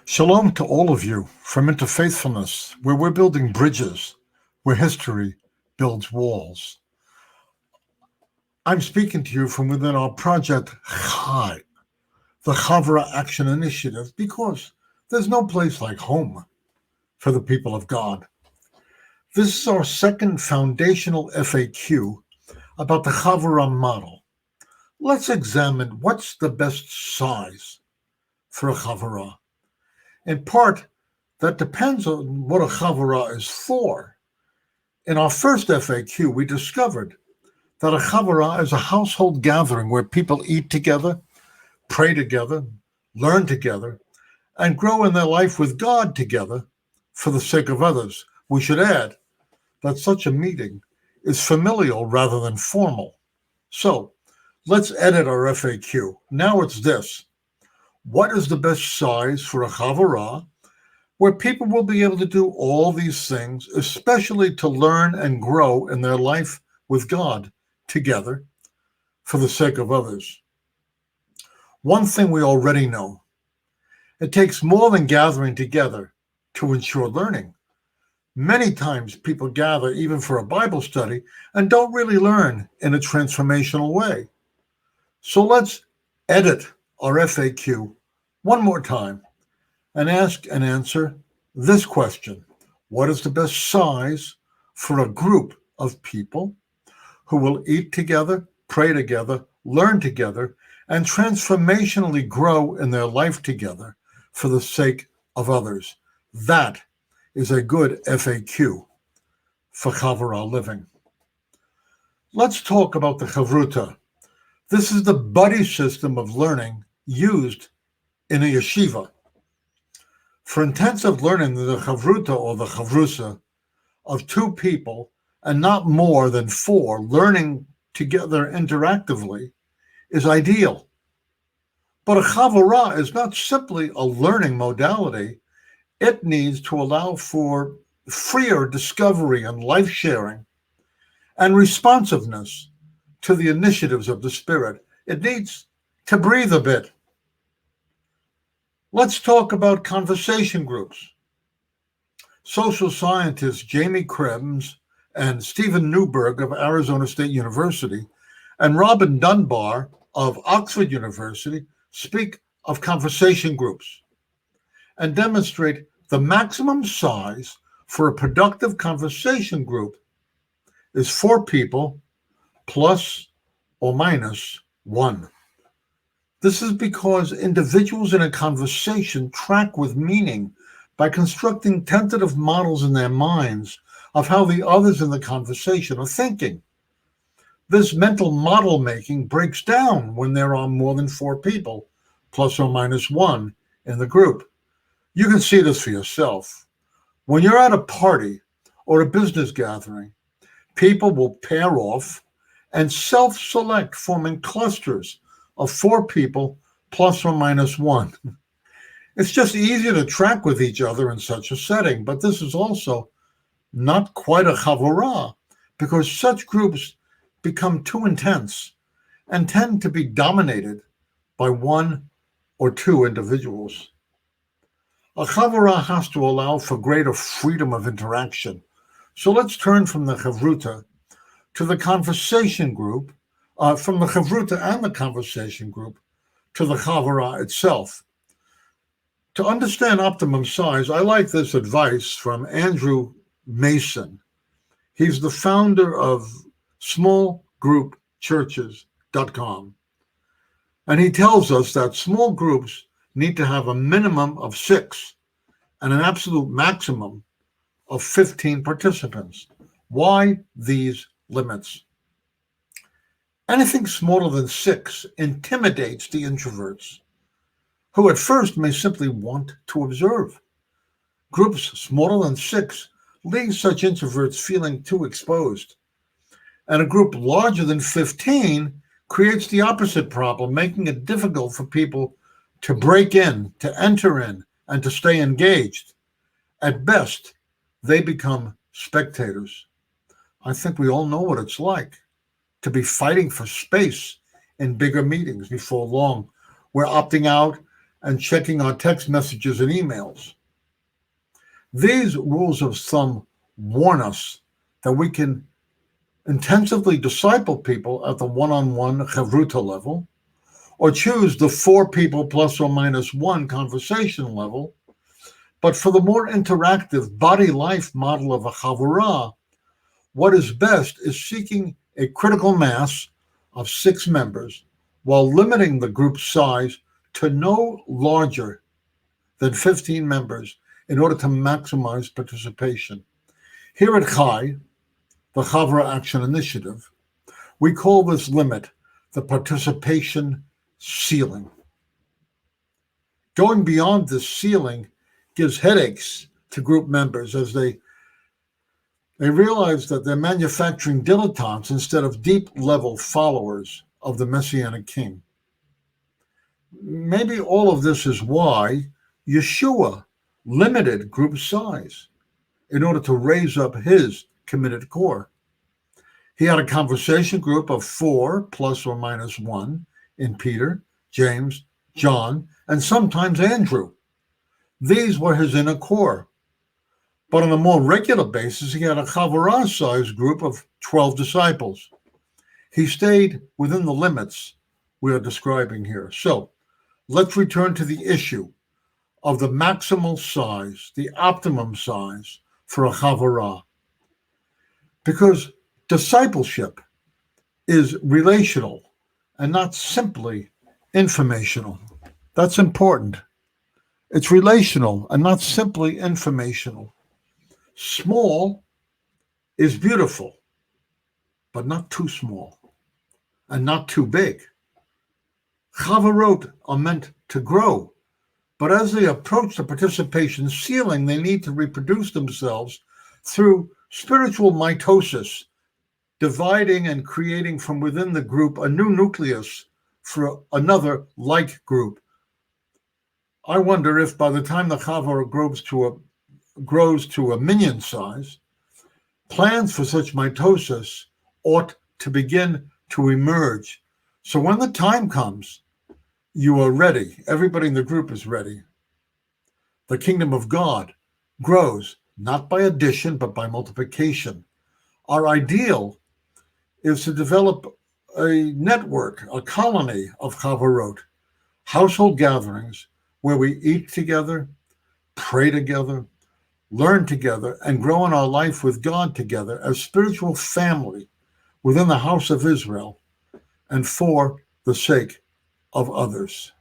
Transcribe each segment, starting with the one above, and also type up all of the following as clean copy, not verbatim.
Shalom to all of you from Interfaithfulness, where we're building bridges, where history builds walls. I'm speaking to you from within our project Chai, the CHavurah Action Initiative, because there's no place like home for the people of God. This is our second foundational FAQ about the Havurah model. Let's examine what's the best size for a Havurah. In part, that depends on what a Havurah is for. In our first FAQ, we discovered that a Havurah is a household gathering where people eat together, pray together, learn together, and grow in their life with God together for the sake of others. We should add that such a meeting is familial rather than formal. So let's edit our FAQ. Now it's this. What is the best size for a Havurah where people will be able to do all these things, especially to learn and grow in their life with God together for the sake of others? One thing we already know, it takes more than gathering together to ensure learning. Many times people gather even for a Bible study and don't really learn in a transformational way. So let's edit our FAQ one more time and ask and answer this question. What is the best size for a group of people who will eat together, pray together, learn together, and transformationally grow in their life together for the sake of others? That is a good FAQ for Havurah living. Let's talk about the Chavruta. This is the buddy system of learning used in a yeshiva. For intensive learning, the Chavruta or the Chavrusa of two people and not more than four learning together interactively is ideal. But a Havurah is not simply a learning modality. It needs to allow for freer discovery and life sharing and responsiveness to the initiatives of the Spirit. It needs to breathe a bit. Let's talk about conversation groups. Social scientists Jamie Krebs and Stephen Newberg of Arizona State University and Robin Dunbar of Oxford University speak of conversation groups and demonstrate the maximum size for a productive conversation group is 4 people plus or minus 1. This is because individuals in a conversation track with meaning by constructing tentative models in their minds of how the others in the conversation are thinking. This mental model making breaks down when there are more than 4 people, plus or minus 1, in the group. You can see this for yourself. When you're at a party or a business gathering, people will pair off and self-select, forming clusters of 4 people plus or minus 1. It's just easier to track with each other in such a setting, but this is also not quite a Havurah because such groups become too intense and tend to be dominated by 1 or 2 individuals. A Havurah has to allow for greater freedom of interaction. So let's turn from the Chavruta to the conversation group, from the Chavruta and the conversation group to the Havurah itself. To understand optimum size, I like this advice from Andrew Mason. He's the founder of smallgroupchurches.com. And he tells us that small groups need to have a minimum of 6 and an absolute maximum of 15 participants. Why these limits? Anything smaller than 6 intimidates the introverts, who at first may simply want to observe. Groups smaller than 6 leave such introverts feeling too exposed. And a group larger than 15 creates the opposite problem, making it difficult for people to break in, to enter in, and to stay engaged. At best, they become spectators. I think we all know what it's like to be fighting for space in bigger meetings. Before long, we're opting out and checking our text messages and emails. These rules of thumb warn us that we can intensively disciple people at the one-on-one Chavurah level, or choose the 4 people plus or minus 1 conversation level. But for the more interactive body life model of a Havurah, what is best is seeking a critical mass of 6 members while limiting the group size to no larger than 15 members in order to maximize participation. Here at Chai, the CHavurah Action Initiative, we call this limit the participation ceiling. Going beyond this ceiling gives headaches to group members as they realize that they're manufacturing dilettantes instead of deep-level followers of the Messianic King. Maybe all of this is why Yeshua limited group size in order to raise up his committed core. He had a conversation group of 4 plus or minus 1 in Peter, James, John, and sometimes Andrew. These were his inner core. But on a more regular basis, he had a Havurah-sized group of 12 disciples. He stayed within the limits we are describing here. So let's return to the issue of the maximal size, the optimum size for a Havurah. Because discipleship is relational and not simply informational. That's important. It's relational and not simply informational. Small is beautiful, but not too small and not too big. Chavurot are meant to grow, but as they approach the participation ceiling, they need to reproduce themselves through spiritual mitosis, dividing and creating from within the group a new nucleus for another like group. I wonder if by the time the Havurah grows to a minion size, plans for such mitosis ought to begin to emerge. So when the time comes, you are ready. Everybody in the group is ready. The kingdom of God grows not by addition, but by multiplication. Our ideal is to develop a network, a colony of Havurot, household gatherings where we eat together, pray together, learn together, and grow in our life with God together as spiritual family within the house of Israel and for the sake of others.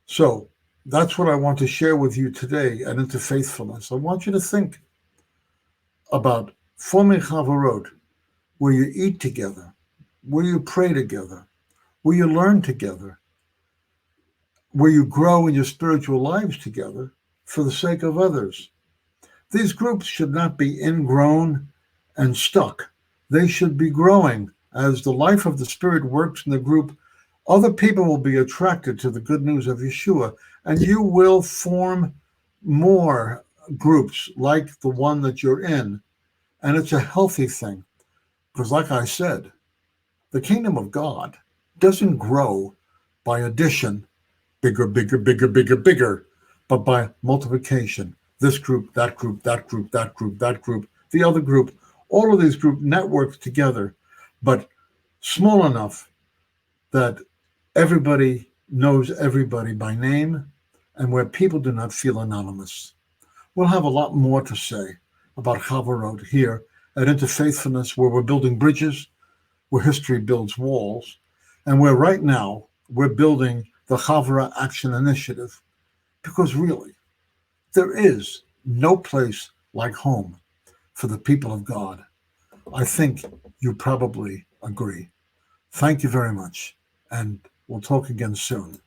So that's what I want to share with you today at Interfaithfulness. I want you to think about forming Havurot where you eat together, where you pray together, where you learn together, where you grow in your spiritual lives together for the sake of others. These groups should not be ingrown and stuck. They should be growing. As the life of the Spirit works in the group, other people will be attracted to the good news of Yeshua, and you will form more groups like the one that you're in. And it's a healthy thing, because like I said, the kingdom of God doesn't grow by addition, bigger, bigger, bigger, bigger, bigger, but by multiplication. This group, that group, that group, that group, that group, the other group, all of these group networks together, but small enough that everybody knows everybody by name and where people do not feel anonymous. We'll have a lot more to say about Havurot here at Interfaithfulness, where we're building bridges, where history builds walls, and where right now we're building the CHavurah Action Initiative, because really, there is no place like home for the people of God. I think you probably agree. Thank you very much, and we'll talk again soon.